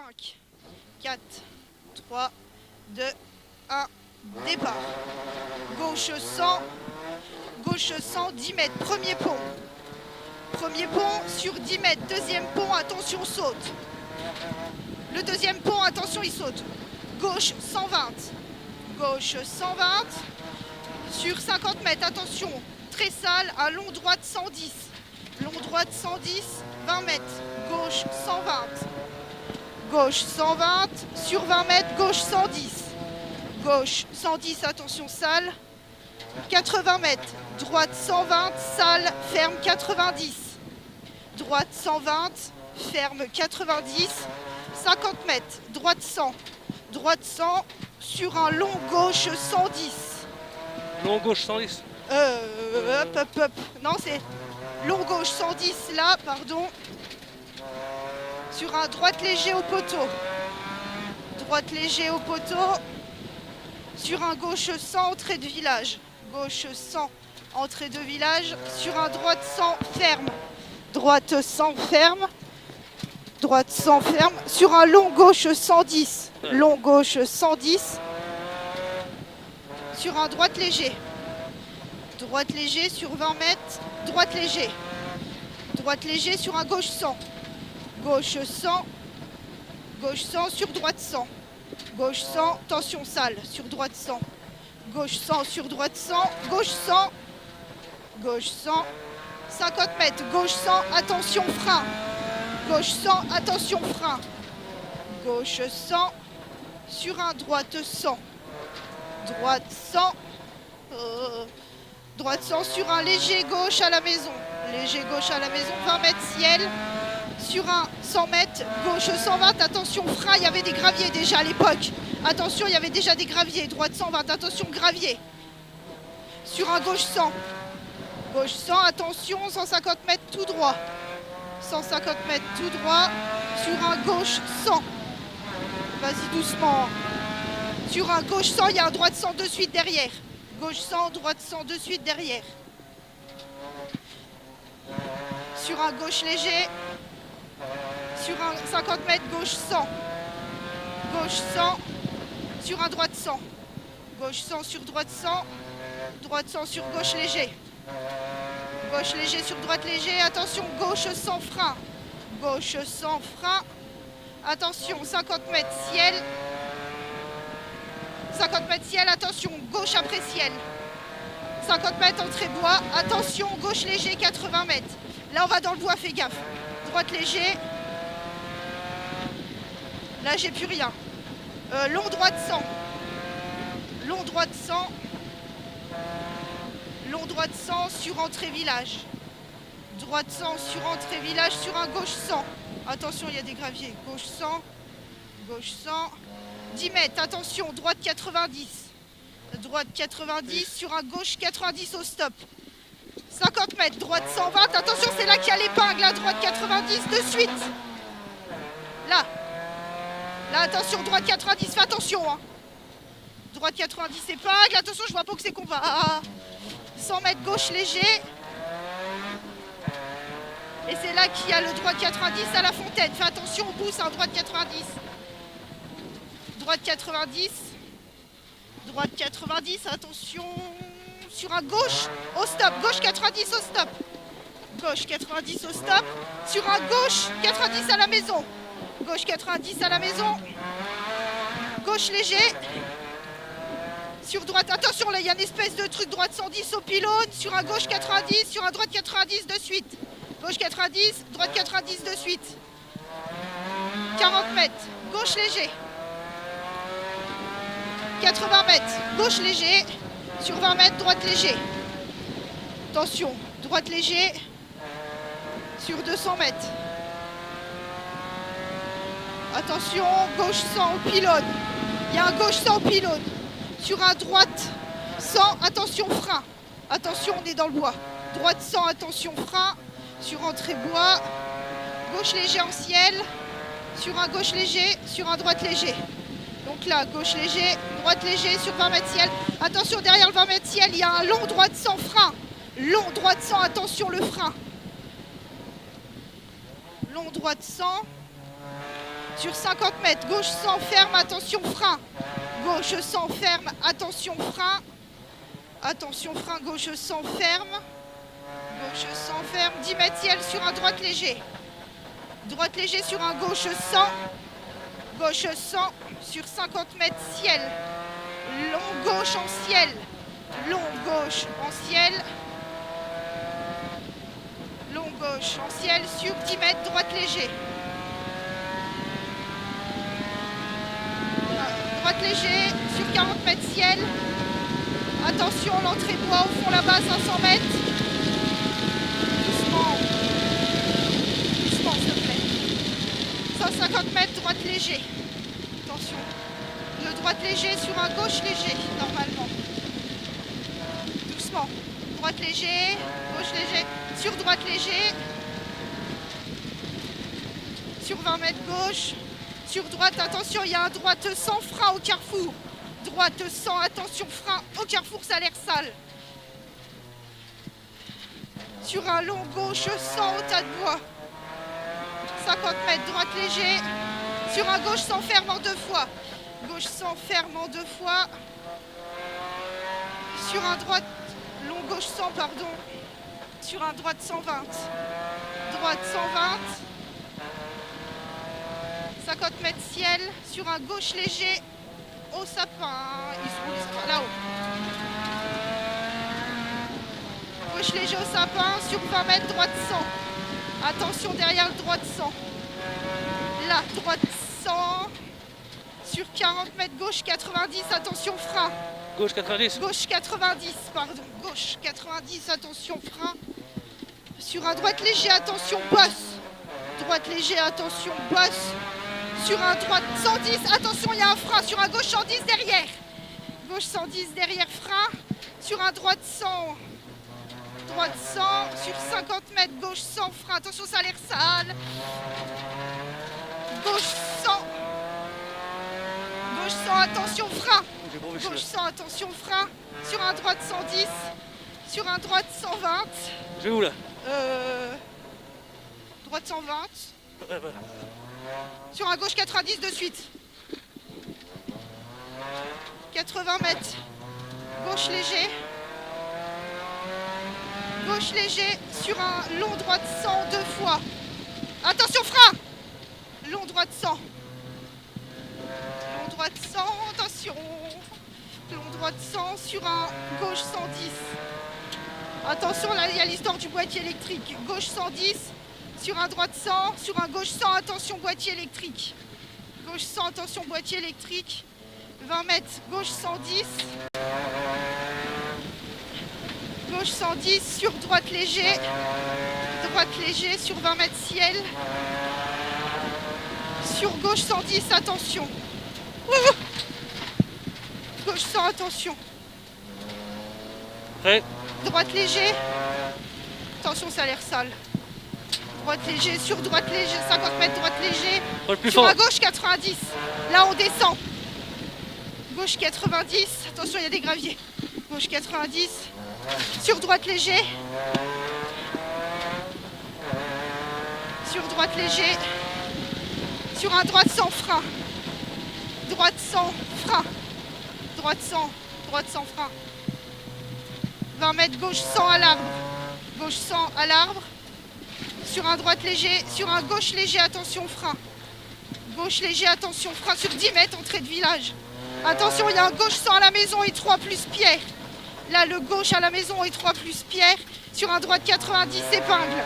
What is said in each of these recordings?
5, 4, 3, 2, 1, départ. Gauche 100, gauche 100, 10 mètres, premier pont. Premier pont sur 10 mètres, deuxième pont, attention, saute. Le deuxième pont, attention, il saute. Gauche 120, gauche 120, sur 50 mètres, attention, très sale, à long droite 110. Long droite 110, 20 mètres, gauche 120. Gauche 120, sur 20 mètres, gauche 110. Gauche 110, attention, sale. 80 mètres, droite 120, sale, ferme 90. Droite 120, ferme 90. 50 mètres, droite 100. Droite 100, sur un long gauche 110. Long gauche 110. Hop. Non, c'est long gauche 110 là, pardon. Sur un droite léger au poteau. Droite léger au poteau. Sur un gauche 100, entrée de village. Gauche 100, entrée de village. Sur un droite 100, ferme. Droite 100, ferme. Droite 100, ferme. Sur un long gauche 110. Long gauche 110. Sur un droite léger. Droite léger sur 20 mètres. Droite léger. Droite léger sur un gauche 100. Gauche 100. Gauche 100 sur droite 100. Gauche 100, tension sale sur droite 100. Gauche 100 sur droite 100. Gauche 100. Gauche 100. 50 mètres. Gauche 100, attention frein. Gauche 100, attention frein. Gauche 100 sur un droite 100. Droite 100. Droite 100 sur un léger gauche à la maison. Léger gauche à la maison, 20 mètres ciel. Sur un 100 mètres, gauche 120, attention frein, il y avait des graviers déjà à l'époque. Attention, il y avait déjà des graviers. Droite 120, attention gravier. Sur un gauche 100. Gauche 100, attention, 150 mètres tout droit. 150 mètres tout droit. Sur un gauche 100. Vas-y doucement. Sur un gauche 100, il y a un droite 100 de suite derrière. Gauche 100, droite 100 de suite derrière. Sur un gauche léger. Sur un 50 mètres, gauche 100. Gauche 100. Sur un droite 100. Gauche 100 sur droite 100. Droite 100 sur gauche léger. Gauche léger sur droite léger. Attention, gauche 100 frein. Gauche 100 frein. Attention, 50 mètres ciel. 50 mètres ciel, attention, gauche après ciel. 50 mètres entrée bois. Attention, gauche léger, 80 mètres. Là, on va dans le bois, fais gaffe. Droite léger. Là, j'ai plus rien. Long droite 100. Long droite 100. Long droite 100 sur entrée village. Droite 100 sur entrée village sur un gauche 100. Attention, il y a des graviers. Gauche 100. Gauche 100. 10 mètres, attention, droite 90. Droite 90 sur un gauche 90 au stop. 50 mètres, droite 120. Attention, c'est là qu'il y a l'épingle, à droite 90 de suite. Là. Là, attention, droite 90, fais attention. Hein. Droite 90, épingle. Attention, je vois pas que c'est qu'on va. 100 mètres, gauche léger. Et c'est là qu'il y a le droite 90 à la fontaine. Fais attention, on pousse, hein, droite 90. Droite 90. Droite 90, attention. Sur un gauche au stop. Gauche 90 au stop. Gauche 90 au stop. Sur un gauche 90 à la maison. Gauche 90 à la maison. Gauche léger. Sur droite, attention là, il y a une espèce de truc droite 110 au pylône. Sur un gauche 90, sur un droite 90 de suite. Gauche 90, droite 90 de suite. 40 mètres, gauche léger. 80 mètres, gauche léger. Sur 20 mètres, droite léger. Attention, droite léger. Sur 200 mètres. Attention, gauche 100 au pylône. Il y a un gauche 100 au pylône. Sur un droite 100, attention frein. Attention, on est dans le bois. Droite 100, attention frein. Sur entrée bois. Gauche léger en ciel. Sur un gauche léger, sur un droite léger. Donc là, gauche léger, droite léger sur 20 mètres ciel. Attention, derrière le 20 mètres ciel, il y a un long droite sans frein. Long droite 100, attention le frein. Long droite 100. Sur 50 mètres, gauche 100, ferme, attention frein. Gauche 100, ferme, attention frein. Attention frein, gauche 100, ferme. Gauche 100, ferme, 10 mètres ciel sur un droite léger. Droite léger sur un gauche 100. Gauche 100 sur 50 mètres ciel. Long gauche en ciel. Long gauche en ciel. Long gauche en ciel sur 10 mètres, droite léger. Droite léger sur 40 mètres ciel. Attention, l'entrée bois au fond là-bas, 500 mètres. Doucement. Doucement, s'il te plaît. 150 mètres, droite léger. Attention. Le droite léger sur un gauche léger, normalement. Doucement. Droite léger, gauche léger, sur droite léger. Sur 20 mètres gauche. Sur droite, attention, il y a un droite sans frein au carrefour. Droite sans, attention, frein au carrefour, ça a l'air sale. Sur un long gauche sans au tas de bois. 50 mètres, droite léger. Sur un gauche sans, ferme en 2 fois. Gauche sans, ferme en 2 fois. Sur un droite, long gauche sans, pardon. Sur un droite 120. Droite 120. 50 mètres ciel. Sur un gauche léger. Au sapin, ils sont là-haut. Gauche léger au sapin, sur 20 mètres, droite 100. Attention derrière le droite 100. Là, droite 100. Sur 40 mètres, gauche 90, attention frein. Gauche 90. Gauche 90, pardon. Gauche 90, attention frein. Sur un droite léger, attention bosse. Droite léger, attention bosse. Sur un droite 110, attention, il y a un frein. Sur un gauche 110 derrière. Gauche 110 derrière, frein. Sur un droite 100. Droite 100. Sur 50 mètres, gauche 100, frein. Attention, ça a l'air sale. Gauche 100. Gauche 100, attention, frein. Gauche 100, attention, frein. Sur un droite 110. Sur un droite 120. Je vais où là? Droite 120. Ouais. Sur un gauche 90 de suite. 80 mètres. Gauche léger. Gauche léger sur un long droite 100 2 fois. Attention frein. Long droite 100. Long droite 100, attention. Long droite 100 sur un gauche 110. Attention, là il y a l'histoire du boîtier électrique. Gauche 110. Sur un droite 100, sur un gauche 100, attention boîtier électrique. Gauche 100, attention boîtier électrique. 20 mètres, gauche 110. Gauche 110, sur droite léger. Droite léger, sur 20 mètres ciel. Sur gauche 110, attention. Gauche 100, attention. Prêt. Droite léger. Attention, ça a l'air sale. Droite léger, sur droite léger, 50 mètres, droite léger. Sur fort. à gauche 90. Là on descend. Gauche 90. Attention, il y a des graviers. Gauche 90. Sur droite léger. Sur droite léger. Sur un droite sans frein. Droite sans frein. Droite sans frein. 20 mètres, gauche 100 à l'arbre. Gauche 100 à l'arbre. Sur un droite léger, sur un gauche léger, attention frein. Gauche léger, attention frein sur 10 mètres, entrée de village. Attention, il y a un gauche 100 à la maison et 3 plus pierre. Là, le gauche à la maison et 3 plus pierre. Sur un droite 90, épingle.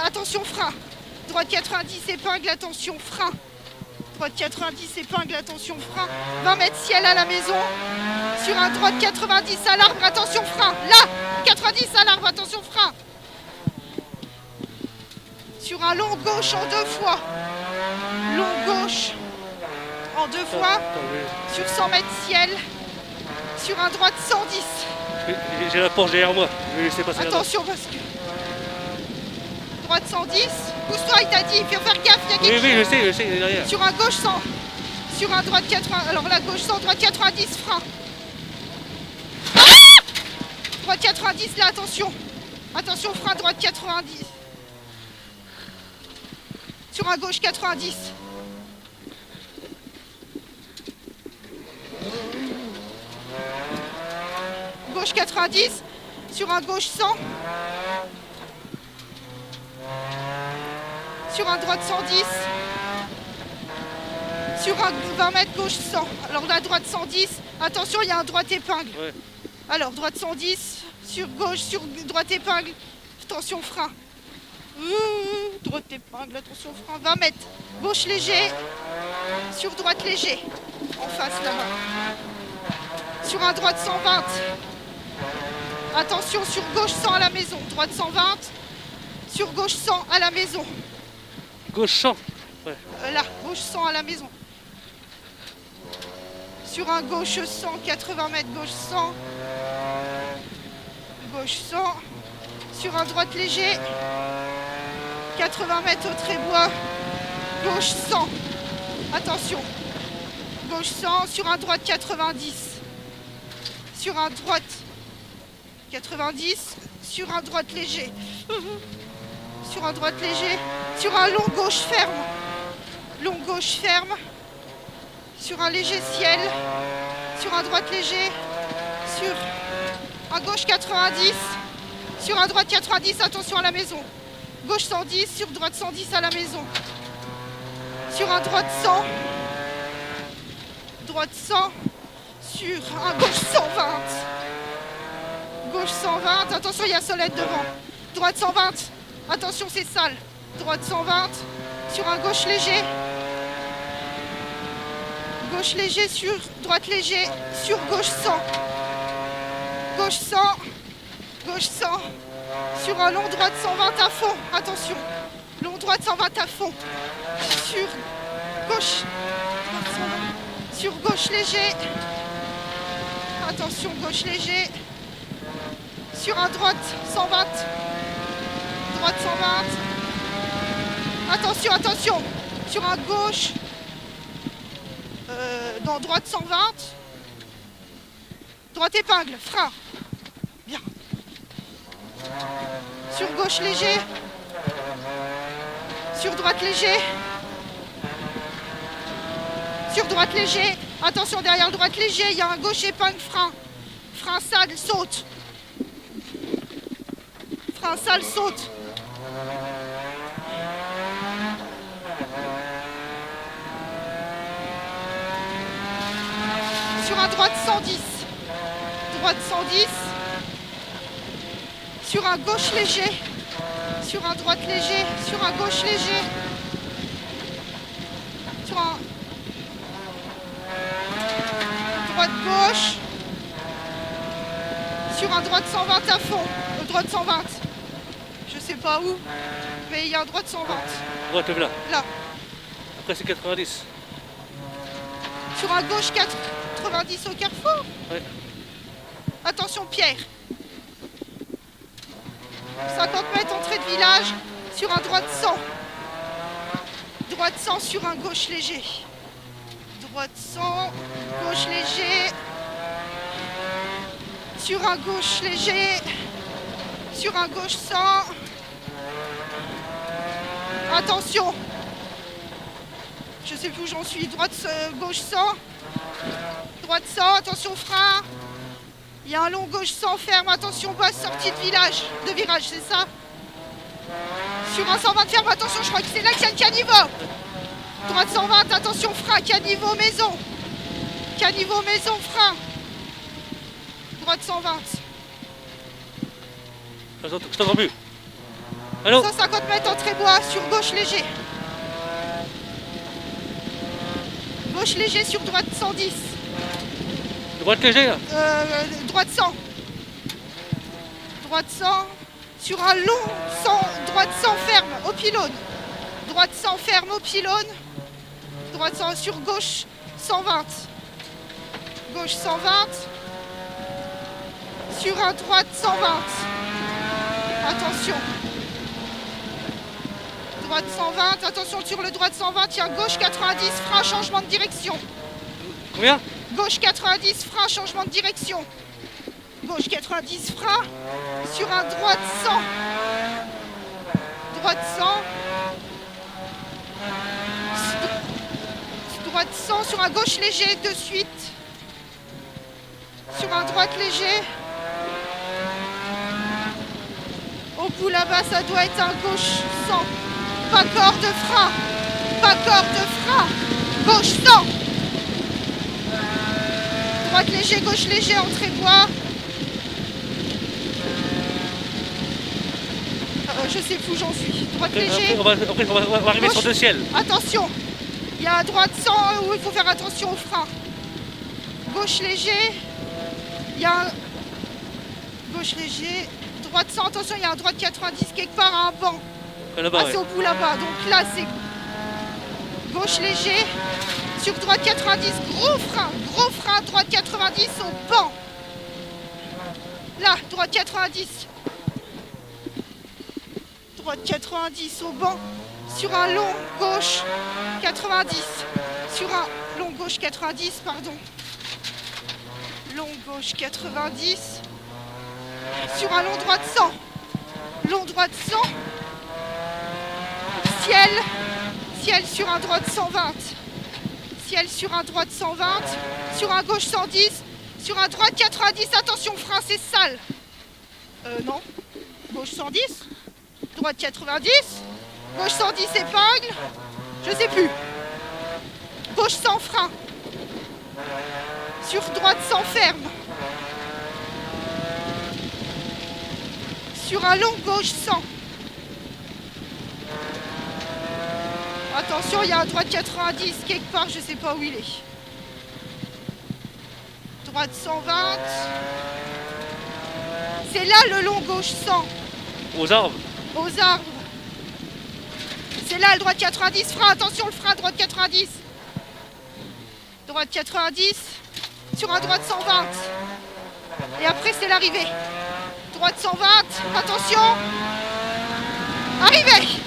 Attention frein. Droite 90, épingle, attention frein. Droite 90, épingle, attention frein. 20 mètres ciel à la maison. Sur un droite 90 à l'arbre, attention frein. Là, 90 à l'arbre, attention frein. Sur un long gauche en 2 fois. Long gauche en 2 fois. Sur 100 mètres ciel. Sur un droite 110. J'ai la porte derrière moi. Je vais laisser passer. Attention parce que... Droite 110. Pousse-toi, il t'a dit. Il faut faire gaffe, il y a quelque chose. Oui, je sais, derrière. Sur un gauche 100. Sur un droite 80. Alors la gauche 100, droite 90, frein. Ah, droite 90, là, attention. Attention, frein, droite 90. Sur un gauche 90. 90. Sur un gauche 100. Sur un droite 110. Sur un 20 mètres gauche 100. Alors la droite 110. Attention, il y a un droite épingle. Ouais. Alors droite 110. Sur gauche, sur droite épingle. Attention frein. Droite épingle, attention frein. 20 mètres. Gauche léger. Sur droite léger. En face là-bas. Sur un droite 120. Attention, sur gauche 100 à la maison. Droite 120. Sur gauche 100 à la maison. Gauche 100. Ouais. Là, gauche 100 à la maison. Sur un gauche 100, 80 mètres, gauche 100. Gauche 100. Sur un droite léger. 80 mètres au trébois. Gauche 100. Attention. Gauche 100. Sur un droite 90. Sur un droite 90. Sur un droite léger. Sur un droite léger. Sur un long gauche ferme. Long gauche ferme. Sur un léger ciel. Sur un droite léger. Sur un gauche 90. Sur un droite 90, attention à la maison. Gauche 110, sur droite 110 à la maison. Sur un droite 100. Droite 100. Sur un gauche 120. Gauche 120, attention, il y a Solette devant. Droite 120, attention, c'est sale. Droite 120, sur un gauche léger. Gauche léger sur droite léger, sur gauche 100. Gauche 100. Gauche 100. Sur un long droite 120 à fond. Attention. Long droite 120 à fond. Sur gauche. Sur gauche léger. Attention, gauche léger. Sur un droite 120. Droite 120. Attention, attention. Sur un gauche. Dans droite 120. Droite épingle, frein. Bien. Sur gauche léger. Sur droite léger. Sur droite léger. Attention, derrière le droite léger, il y a un gauche épingle, frein. Frein sale, saute. Frein sale, saute. Sur un droite 110. Droite 110. Sur un gauche léger. Sur un droite léger. Sur un gauche léger. Sur un droite gauche. Sur un droite 120 à fond. Droite 120. Je sais pas où, mais il y a un droite 120. Droite là. Là. Après c'est 90. Sur un gauche 90 au carrefour. Ouais. Attention Pierre. 50 mètres entrée de village. Sur un droite 100. Droite 100 sur un gauche léger. Droite 100. Gauche léger. Sur un gauche léger. Sur un gauche 100. Attention. Je sais plus où j'en suis. Droite, gauche 100. Droite 100. Attention frein. Il y a un long gauche 100 ferme. Attention basse sortie de village. De virage, c'est ça. Sur un 120 ferme. Attention, je crois que c'est là qu'il y a le caniveau. Droite 120. Attention frein. Caniveau maison. Caniveau maison frein. Droite 120. Je t'entends plus. Allô? 150 mètres entrée bois sur gauche léger. Gauche léger sur droite 110. Droite léger là? Droite 100. Droite 100. Sur un long 100. Droite 100 ferme au pylône. Droite 100 ferme au pylône. Droite 100 sur gauche 120. Gauche 120. Sur un droite 120. Attention. Droite 120. Attention sur le droite 120. Il y a gauche 90. Frein, changement de direction. Combien? Gauche 90. Frein, changement de direction. Gauche 90. Frein. Sur un droite 100. Droite 100. Droite 100 sur un gauche léger de suite. Sur un droite léger. bout là-bas, ça doit être un gauche 100. Pas corps de frein. Pas corps de frein. Gauche 100. Droite léger, gauche léger, entrée bois. Je sais plus où j'en suis. Droite léger. Après, on va arriver sur le ciel. Attention. Il y a à droite 100 où il faut faire attention au frein. Gauche léger. Il y a un... Gauche léger. Droite 100, attention, il y a un droite 90 quelque part à un banc. Là-bas, Ah, c'est au bout là-bas. Donc là, c'est gauche léger. Sur droite 90, gros frein, droite 90 au banc. Là, droite 90. Droite 90 au banc. Sur un long gauche 90. Sur un long gauche 90, pardon. Long gauche 90. Sur un long droite 100. Long droite 100. Ciel. Ciel sur un droite 120. Ciel sur un droite 120. Sur un gauche 110. Sur un droite 90. Attention, frein, c'est sale. Non. Gauche 110. Droite 90. Gauche 110, épingle. Je sais plus. Gauche 100, frein. Sur droite 100, ferme. Sur un long gauche 100. Attention, il y a un droite 90 quelque part, je sais pas où il est. Droite 120. C'est là le long gauche 100. Aux arbres. Aux arbres. C'est là le droite 90. Frein, attention le frein, droite 90. Droite 90. Sur un droite 120. Et après c'est l'arrivée. Droite 120. Attention. Arrivée.